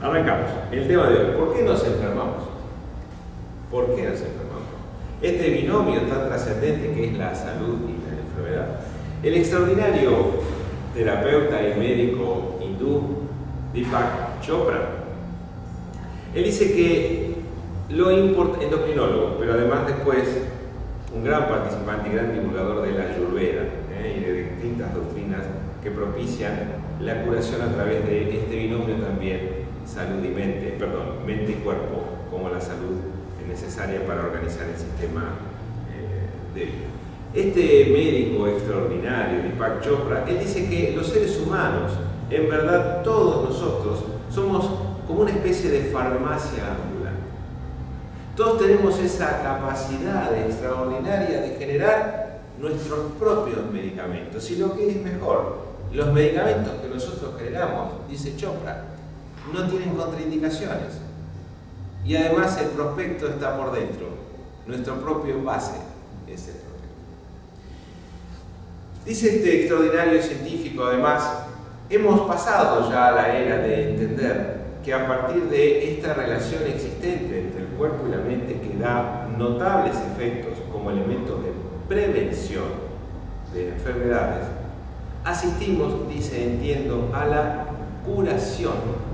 Arrancamos. El tema de hoy, ¿por qué nos enfermamos? ¿Por qué nos enfermamos? Este binomio tan trascendente que es la salud y la enfermedad. El extraordinario terapeuta y médico hindú Deepak Chopra, él dice que endocrinólogo, pero además después un gran participante y gran divulgador de la Ayurveda y de distintas doctrinas que propician la curación a través de este binomio también, salud y mente, mente y cuerpo, como la salud es necesaria para organizar el sistema de vida. Este médico extraordinario, Deepak Chopra, él dice que los seres humanos, en verdad todos nosotros, somos como una especie de farmacia ambulante. Todos tenemos esa capacidad extraordinaria de generar nuestros propios medicamentos. Y lo que es mejor, los medicamentos que nosotros generamos, dice Chopra, no tienen contraindicaciones. Y además el prospecto está por dentro. Nuestro propio envase es el prospecto. Dice este extraordinario científico, además, hemos pasado ya a la era de entender que a partir de esta relación existente entre el cuerpo y la mente que da notables efectos como elementos de prevención de enfermedades, asistimos, dice, entiendo, a la curación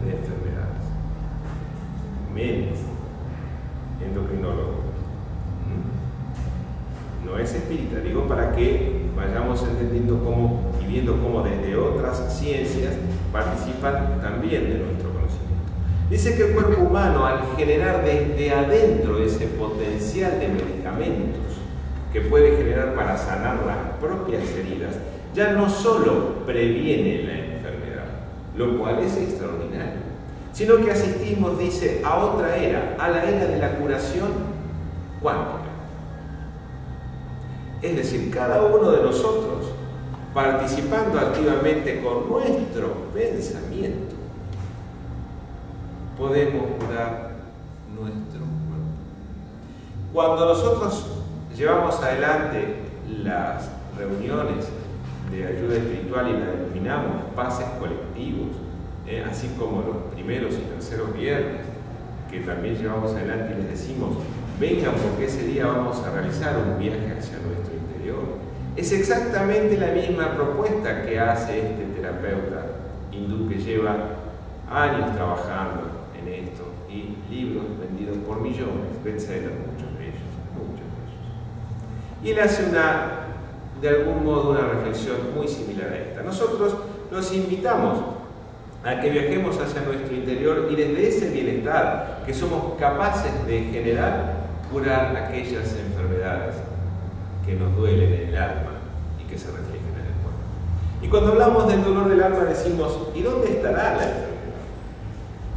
de enfermedades. Médico, endocrinólogo. No es espírita, digo para que vayamos entendiendo cómo y viendo cómo desde otras ciencias participan también de nuestro conocimiento. Dice que el cuerpo humano, al generar desde adentro ese potencial de medicamentos que puede generar para sanar las propias heridas, ya no solo previene la enfermedad, lo cual es extraordinario, sino que asistimos, dice, a otra era, a la era de la curación cuántica. Es decir, cada uno de nosotros, participando activamente con nuestro pensamiento, podemos curar nuestro cuerpo. Cuando nosotros llevamos adelante las reuniones de ayuda espiritual y la denominamos pases colectivos, así como los primeros y terceros viernes, que también llevamos adelante y les decimos, vengan porque ese día vamos a realizar un viaje hacia nuestro interior. Es exactamente la misma propuesta que hace este terapeuta hindú que lleva años trabajando en esto y libros vendidos por millones, bestsellers, muchos de ellos. Y él hace de algún modo una reflexión muy similar a esta. Nosotros los invitamos a que viajemos hacia nuestro interior y desde ese bienestar que somos capaces de generar, curar aquellas enfermedades que nos duelen en el alma y que se reflejan en el cuerpo. Y cuando hablamos del dolor del alma decimos, ¿y dónde estará la enfermedad?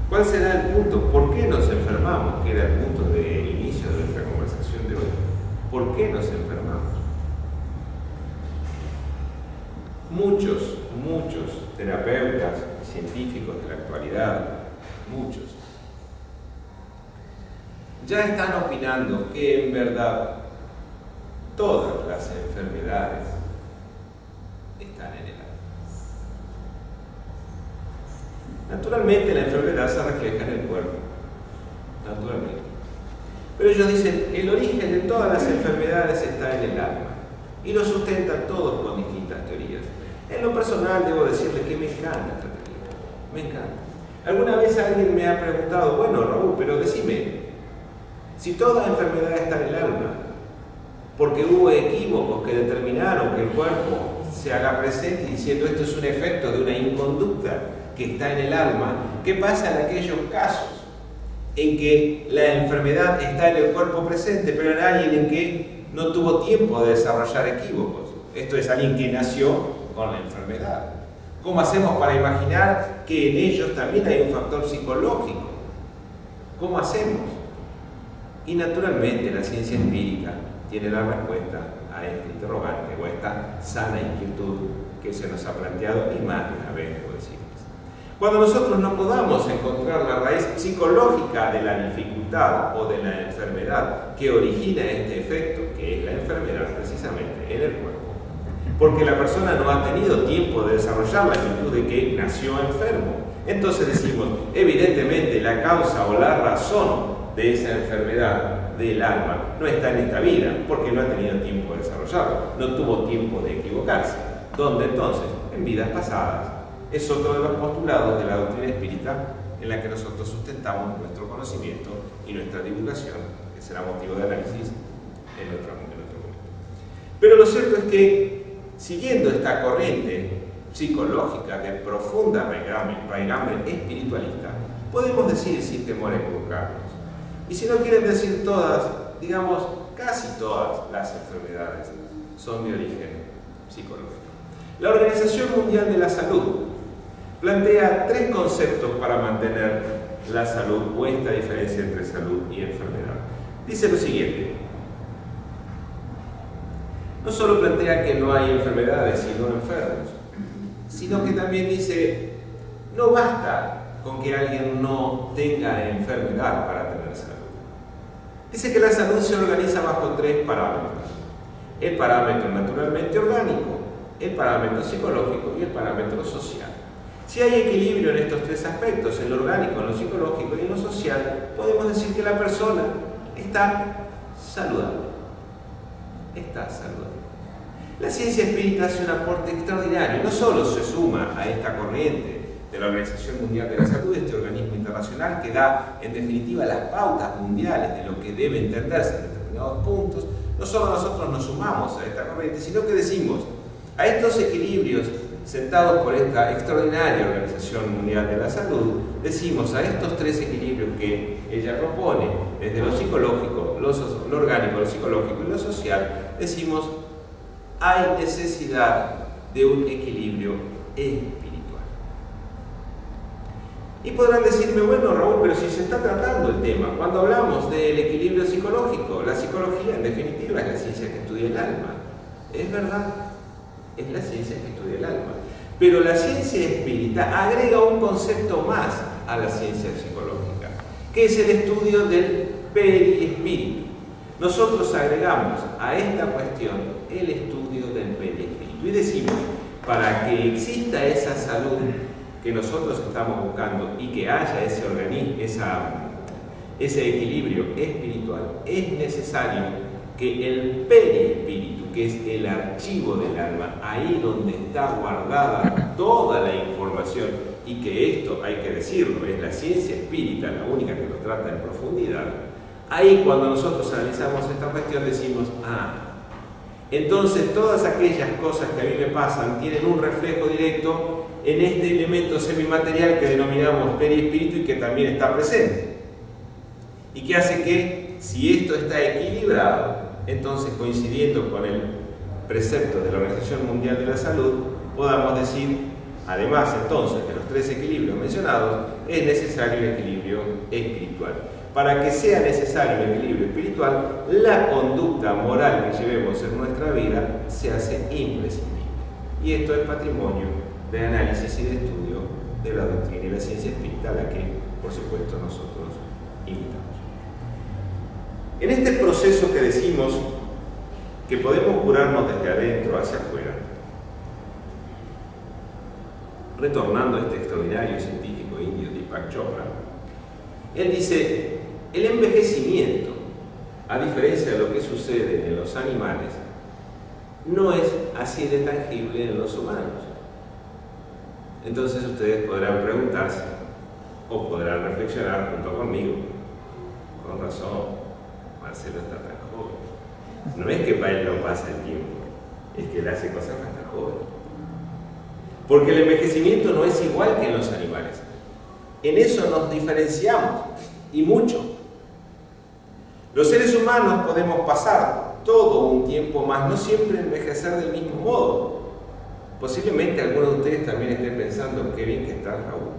¿Cuál será el punto? ¿Por qué nos enfermamos? Que era el punto de inicio de nuestra conversación de hoy. ¿Por qué nos enfermamos? Muchos terapeutas, científicos de la actualidad, muchos, ya están opinando que en verdad todas las enfermedades están en el alma. Naturalmente la enfermedad se refleja en el cuerpo, naturalmente. Pero ellos dicen, el origen de todas las enfermedades está en el alma. Y lo sustentan todos con distintas teorías. En lo personal debo decirles que me encanta esta teoría. Me encanta. Alguna vez alguien me ha preguntado, bueno Raúl, pero decime, si toda enfermedad está en el alma, porque hubo equívocos que determinaron que el cuerpo se haga presente diciendo esto es un efecto de una inconducta que está en el alma, ¿qué pasa en aquellos casos en que la enfermedad está en el cuerpo presente, pero en alguien en que no tuvo tiempo de desarrollar equívocos? Esto es alguien que nació con la enfermedad. ¿Cómo hacemos para imaginar que en ellos también hay un factor psicológico? ¿Cómo hacemos? Y naturalmente la ciencia empírica tiene la respuesta a este interrogante o a esta sana inquietud que se nos ha planteado y más de una vez, debo decirles. Cuando nosotros no podamos encontrar la raíz psicológica de la dificultad o de la enfermedad que origina este efecto, que es la enfermedad precisamente en el cuerpo, porque la persona no ha tenido tiempo de desarrollar la virtud de que nació enfermo, Entonces decimos, evidentemente la causa o la razón de esa enfermedad del alma no está en esta vida, porque no ha tenido tiempo de desarrollarlo, no tuvo tiempo de equivocarse. ¿Dónde entonces? En vidas pasadas. Es otro de los postulados de la doctrina espírita en la que nosotros sustentamos nuestro conocimiento y nuestra divulgación, que será motivo de análisis en otro momento. Pero lo cierto es que, siguiendo esta corriente psicológica de profunda raigambre espiritualista, podemos decir sin temor a equivocarnos. Y si no quieren decir todas, digamos casi todas las enfermedades son de origen psicológico. La Organización Mundial de la Salud plantea 3 conceptos para mantener la salud o esta diferencia entre salud y enfermedad. Dice lo siguiente: no solo plantea que no hay enfermedades sino enfermos, sino que también dice, no basta con que alguien no tenga enfermedad para tener salud. Dice que la salud se organiza bajo 3 parámetros. El parámetro naturalmente orgánico, el parámetro psicológico y el parámetro social. Si hay equilibrio en estos 3 aspectos, en lo orgánico, en lo psicológico y en lo social, podemos decir que la persona está saludable. Está saludable. La ciencia espírita hace un aporte extraordinario. No solo se suma a esta corriente de la Organización Mundial de la Salud, este organismo internacional que da, en definitiva, las pautas mundiales de lo que debe entenderse en determinados puntos, no solo nosotros nos sumamos a esta corriente, sino que decimos, a estos equilibrios sentados por esta extraordinaria Organización Mundial de la Salud, decimos a estos 3 equilibrios que ella propone, desde lo psicológico, lo orgánico, lo psicológico y lo social, decimos, hay necesidad de un equilibrio espiritual. Y podrán decirme, bueno, Raúl, pero si se está tratando el tema, cuando hablamos del equilibrio psicológico, la psicología en definitiva es la ciencia que estudia el alma. Es verdad, es la ciencia que estudia el alma. Pero la ciencia espírita agrega un concepto más a la ciencia psicológica, que es el estudio del periespíritu. Nosotros agregamos a esta cuestión el estudio del periespíritu y decimos, para que exista esa salud que nosotros estamos buscando y que haya ese organismo, ese equilibrio espiritual, es necesario que el periespíritu, que es el archivo del alma, ahí donde está guardada toda la información, y que esto, hay que decirlo, es la ciencia espírita la única que lo trata en profundidad, ahí cuando nosotros analizamos esta cuestión decimos, entonces todas aquellas cosas que a mí me pasan tienen un reflejo directo en este elemento semimaterial que denominamos periespíritu y que también está presente. Y que hace que, si esto está equilibrado, entonces coincidiendo con el precepto de la Organización Mundial de la Salud, podamos decir, además entonces de los 3 equilibrios mencionados, es necesario el equilibrio espiritual. Para que sea necesario el equilibrio espiritual, la conducta moral que llevemos en nuestra vida se hace imprescindible. Y esto es patrimonio de análisis y de estudio de la doctrina y la ciencia espírita, a la que, por supuesto, nosotros invitamos. En este proceso que decimos que podemos curarnos desde adentro hacia afuera, retornando a este extraordinario científico indio Deepak Chopra, él dice, el envejecimiento, a diferencia de lo que sucede en los animales, no es así de tangible en los humanos. Entonces ustedes podrán preguntarse, o podrán reflexionar junto conmigo, con razón, Marcelo está tan joven. No es que para él no pasa el tiempo, es que él hace cosas más tan joven. Porque el envejecimiento no es igual que en los animales. En eso nos diferenciamos, y mucho. Los seres humanos podemos pasar todo un tiempo más, no siempre envejecer del mismo modo. Posiblemente algunos de ustedes también estén pensando, qué bien que está Raúl.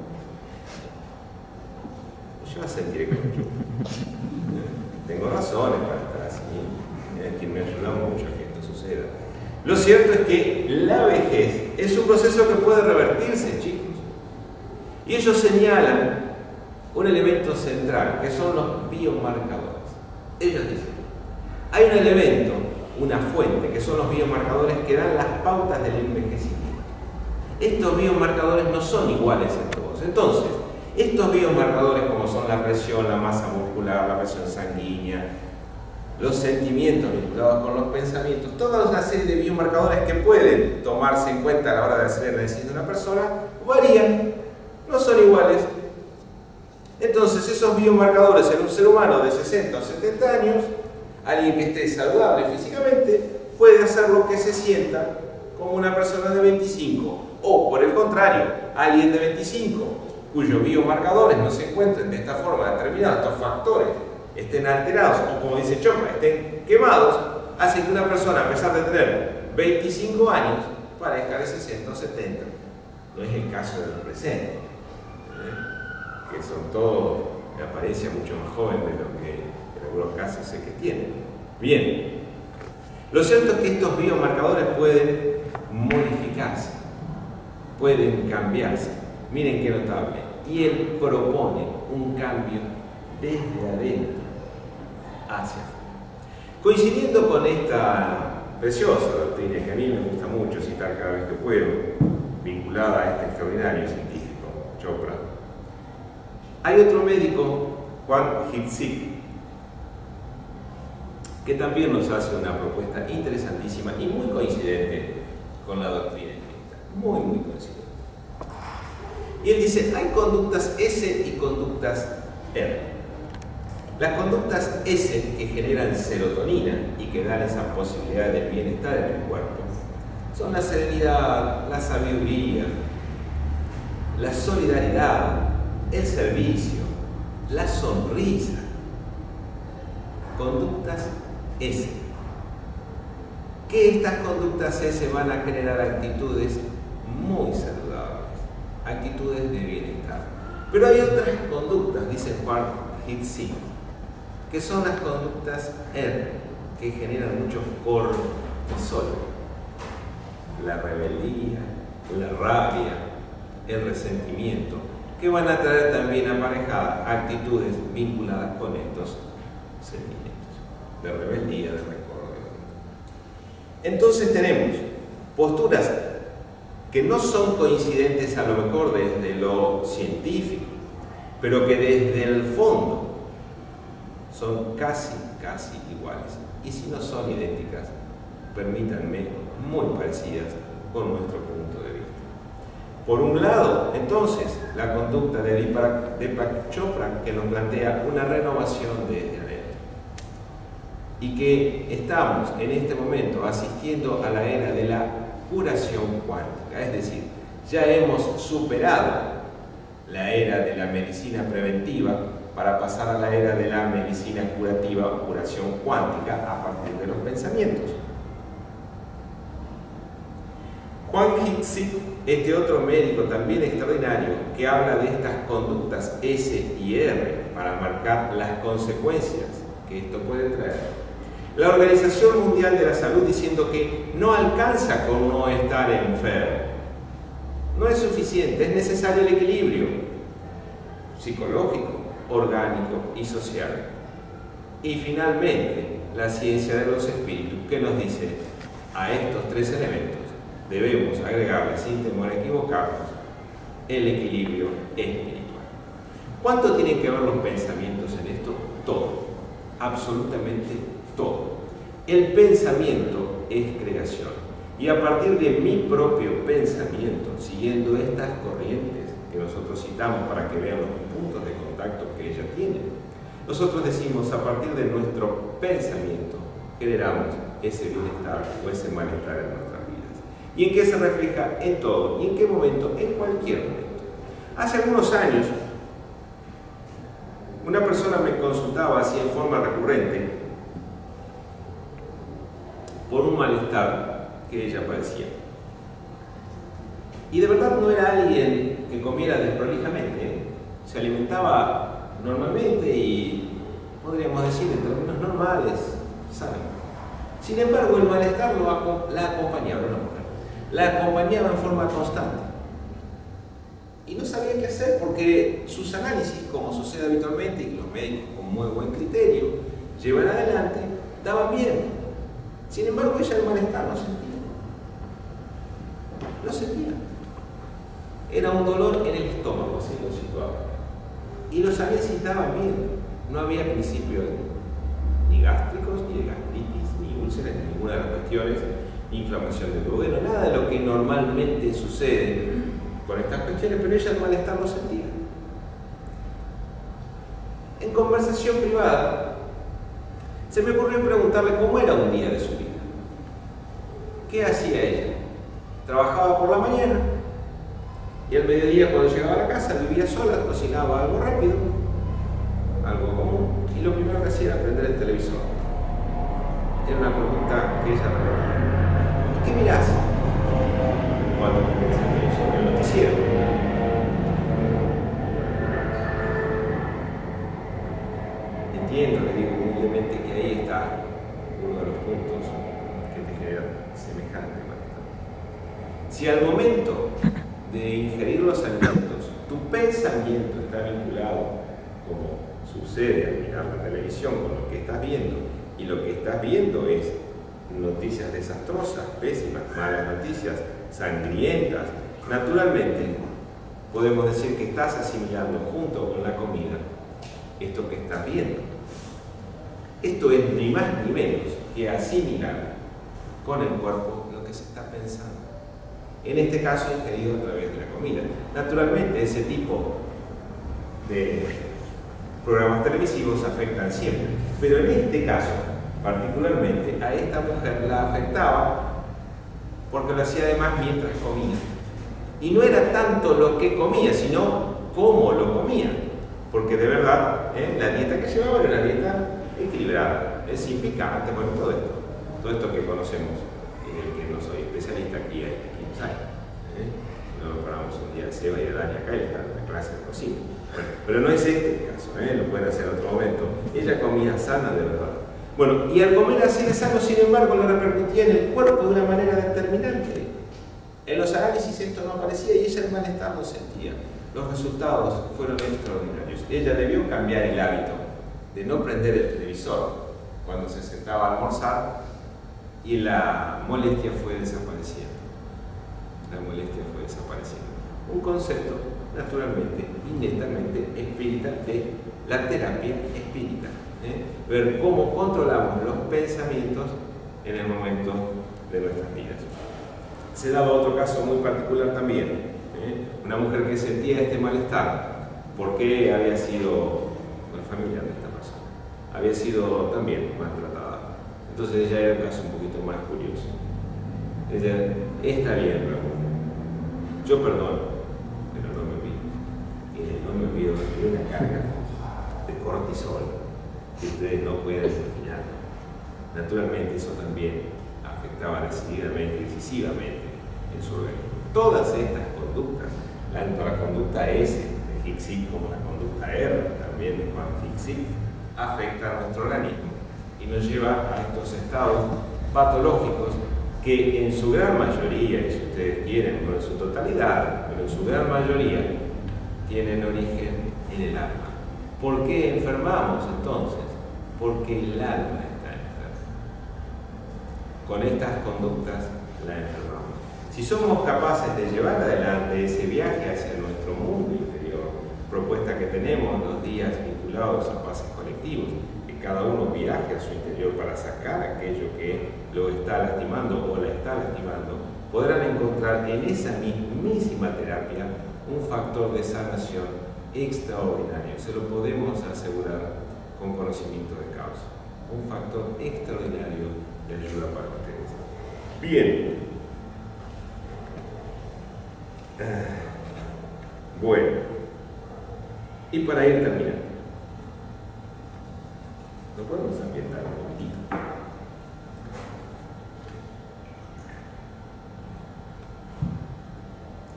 Yo sentiré como yo. Tengo razones para estar así, que me ayuda mucho a que esto suceda. Lo cierto es que la vejez es un proceso que puede revertirse, chicos. Y ellos señalan un elemento central, que son los biomarcadores. Ellos dicen, hay un elemento, una fuente, que son los biomarcadores que dan las pautas del envejecimiento. Estos biomarcadores no son iguales en todos. cuerpos. Entonces, estos biomarcadores como son la presión, la masa muscular, la presión sanguínea, los sentimientos vinculados con los pensamientos, toda una serie de biomarcadores que pueden tomarse en cuenta a la hora de hacer el análisis de una persona, varían, no son iguales. Entonces, esos biomarcadores en un ser humano de 60 o 70 años, alguien que esté saludable físicamente, puede hacer lo que se sienta como una persona de 25. O, por el contrario, alguien de 25, cuyos biomarcadores no se encuentren de esta forma determinados, estos factores estén alterados, o como dice Chopra, estén quemados, hace que una persona, a pesar de tener 25 años, parezca de 60 o 70. No es el caso del presente, que son todos de apariencia mucho más jóvenes de lo que en algunos casos sé que tienen. Bien, lo cierto es que estos biomarcadores pueden modificarse, pueden cambiarse. Miren qué notable. Y él propone un cambio desde adentro hacia afuera. Coincidiendo con esta preciosa doctrina que a mí me gusta mucho citar cada vez que puedo, vinculada a este extraordinario científico, Chopra, hay otro médico, Juan Hitzig, que también nos hace una propuesta interesantísima y muy coincidente con la doctrina espírita. Muy, muy coincidente. Y él dice, hay conductas S y conductas R. Las conductas S que generan serotonina y que dan esa posibilidad del bienestar en el cuerpo son la serenidad, la sabiduría, la solidaridad, el servicio, la sonrisa. Conductas S. Que estas conductas S van a generar actitudes muy saludables, actitudes de bienestar. Pero hay otras conductas, dice Juan Hitzig, que son las conductas R, que generan mucho cortisol. La rebeldía, la rabia, el resentimiento, que van a traer también aparejadas actitudes vinculadas con estos sentimientos de rebeldía, de rencor. Entonces tenemos posturas que no son coincidentes a lo mejor desde lo científico, pero que desde el fondo son casi iguales. Y si no son idénticas, permítanme, muy parecidas con nuestro punto de vista. Por un lado, entonces, la conducta de Deepak Chopra, que nos plantea una renovación desde adentro. Y que estamos en este momento asistiendo a la era de la curación cuántica, es decir, ya hemos superado la era de la medicina preventiva para pasar a la era de la medicina curativa o curación cuántica a partir de los pensamientos. Juan Hitzig, este otro médico también extraordinario, que habla de estas conductas S y R para marcar las consecuencias que esto puede traer. La Organización Mundial de la Salud diciendo que no alcanza con no estar enfermo. No es suficiente, es necesario el equilibrio psicológico, orgánico y social. Y finalmente, la ciencia de los espíritus, que nos dice a estos tres elementos debemos agregarle, sin temor a equivocarnos, el equilibrio espiritual. ¿Cuánto tienen que ver los pensamientos en esto? Todo, absolutamente todo. El pensamiento es creación. Y a partir de mi propio pensamiento, siguiendo estas corrientes que nosotros citamos para que vean los puntos de contacto que ellas tienen, nosotros decimos, a partir de nuestro pensamiento, generamos ese bienestar o ese malestar en nuestras vidas. ¿Y en qué se refleja? En todo. ¿Y en qué momento? En cualquier momento. Hace algunos años, una persona me consultaba así en forma recurrente por un malestar que ella padecía. Y de verdad no era alguien que comiera desprolijamente, ¿eh? Se alimentaba normalmente y, podríamos decir, en términos normales, sano. Sin embargo, el malestar la acompañaba, una mujer. La acompañaba en forma constante. Y no sabía qué hacer porque sus análisis, como sucede habitualmente, y los médicos con muy buen criterio llevan adelante, daban bien. Sin embargo, ella el malestar no sentía. No sentía. Era un dolor en el estómago, así lo situaba. Y los análisis estaban bien. No había principios ni gástricos, ni de gastritis, ni úlceras, ni ninguna de las cuestiones, ni inflamación del duodeno, nada de lo que normalmente sucede con estas cuestiones, pero ella el malestar lo sentía. En conversación privada, se me ocurrió preguntarle cómo era un día de su vida. ¿Qué hacía ella? Trabajaba por la mañana y al mediodía, cuando llegaba a la casa, vivía sola, cocinaba algo rápido, algo común, y lo primero que hacía era prender el televisor. Era una pregunta que ella repetía. ¿Y qué mirás cuando prendes el televisor? El noticiero. Entiendo, le digo humildemente, que ahí está uno de los puntos que te genera semejante malestar. Si al momento de ingerir los alimentos tu pensamiento está vinculado, como sucede al mirar la televisión, con lo que estás viendo, y lo que estás viendo es noticias desastrosas, pésimas, malas noticias, sangrientas, naturalmente podemos decir que estás asimilando junto con la comida esto que estás viendo. Esto es ni más ni menos que asimilar con el cuerpo lo que se está pensando. En este caso, ingerido a través de la comida. Naturalmente, ese tipo de programas televisivos afectan siempre, pero en este caso, particularmente, a esta mujer la afectaba porque lo hacía además mientras comía. Y no era tanto lo que comía, sino cómo lo comía. Porque de verdad, la dieta que llevaba era una dieta equilibrada, sin picante, bueno, todo esto que conocemos, que no soy especialista aquí sabe. No lo paramos un día de Seba y de Dani acá y está en la clase de cocina. Bueno, pero no es este el caso, lo pueden hacer en otro momento. Ella comía sana de verdad. Bueno, y al comer así de sano, sin embargo, lo repercutía en el cuerpo de una manera determinante. En los análisis esto no aparecía y ella el malestar lo sentía. Los resultados fueron extraordinarios. Ella debió cambiar el hábito de no prender el televisor cuando se sentaba a almorzar y la molestia fue desapareciendo. Un concepto, naturalmente, netamente espírita de la terapia espírita. Ver cómo controlamos los pensamientos en el momento de nuestras vidas. Se daba otro caso muy particular también. Una mujer que sentía este malestar porque había sido una familia de esta persona, había sido también maltratada. Entonces ella era un caso un poquito más curioso. Ella está bien, Raúl. Yo perdono, pero no me olvido. Y no me olvido de una carga de cortisol que ustedes no pueden imaginar. Naturalmente eso también afectaba decididamente, decisivamente en su organismo. Todas estas conductas, tanto la conducta S de Hicksig como la conducta R también de Juan Hicksig, afectan a nuestro organismo y nos lleva a estos estados patológicos que en su gran mayoría, y si ustedes quieren, no en su totalidad, pero en su gran mayoría, tienen origen en el alma. ¿Por qué enfermamos entonces? Porque el alma está enferma. Con estas conductas la enfermamos. Si somos capaces de llevar adelante ese viaje hacia nuestro mundo interior, propuesta que tenemos los días vinculados a pases colectivos, que cada uno viaje a su interior para sacar aquello que lo está lastimando o la está lastimando, podrán encontrar en esa mismísima terapia un factor de sanación extraordinario. Se lo podemos asegurar con conocimiento de causa. Un factor extraordinario de ayuda para ustedes. Bien. Bueno, y para ir terminando, ¿nos podemos ambientar un poquitito?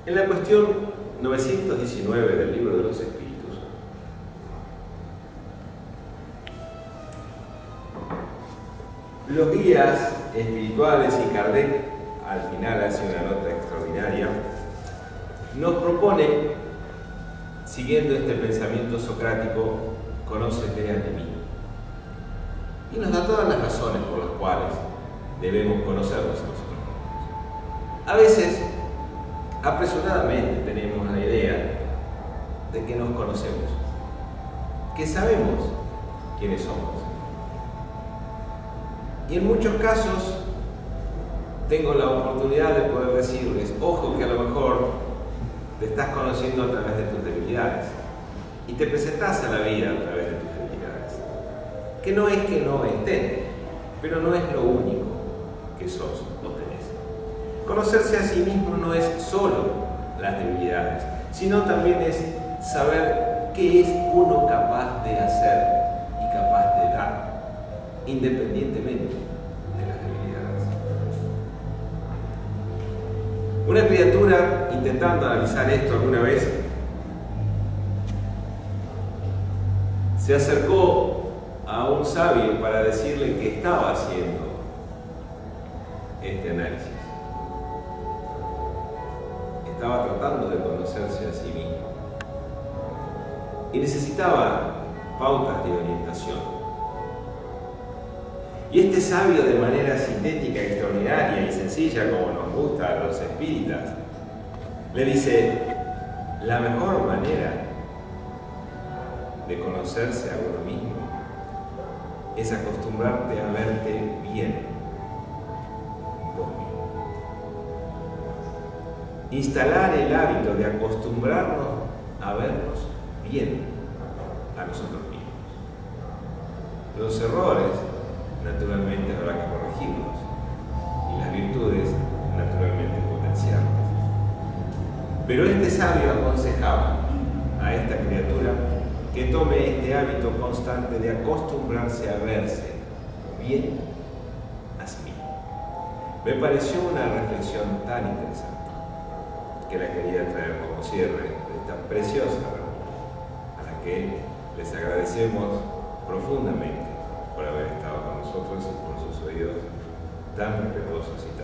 En la cuestión 919 del Libro de los Espíritus, los guías espirituales y Kardec al final hace una nota extraordinaria. Nos propone, siguiendo este pensamiento socrático, conócete a ti mismo. Y nos da todas las razones por las cuales debemos conocernos a nosotros mismos. A veces apresuradamente tenemos la idea de que nos conocemos, que sabemos quiénes somos. Y en muchos casos tengo la oportunidad de poder decirles, ojo que a lo mejor te estás conociendo a través de tus debilidades y te presentás a la vida a través de tus debilidades, que no es que no estén, pero no es lo único que sos o tenés. Conocerse a sí mismo no es solo las debilidades, sino también es saber qué es uno capaz de hacer y capaz de dar, independientemente de las debilidades. Una criatura, intentando analizar esto alguna vez, se acercó a un sabio para decirle que estaba haciendo este análisis. Estaba tratando de conocerse a sí mismo y necesitaba pautas de orientación. Y este sabio, de manera sintética, extraordinaria y sencilla, como nos gusta a los espíritas, le dice: la mejor manera de conocerse a uno mismo es acostumbrarte a verte bien vos mismo. Instalar el hábito de acostumbrarnos a vernos bien a nosotros mismos. Los errores, naturalmente, habrá que corregirlos, y las virtudes, naturalmente, potenciarlas. Pero este sabio aconsejaba a esta criatura que tome este hábito constante de acostumbrarse a verse bien a sí mismo. Me pareció una reflexión tan interesante que la quería traer como cierre de esta preciosa reunión, a la que les agradecemos profundamente por haber estado con nosotros y por sus oídos tan respetuosos y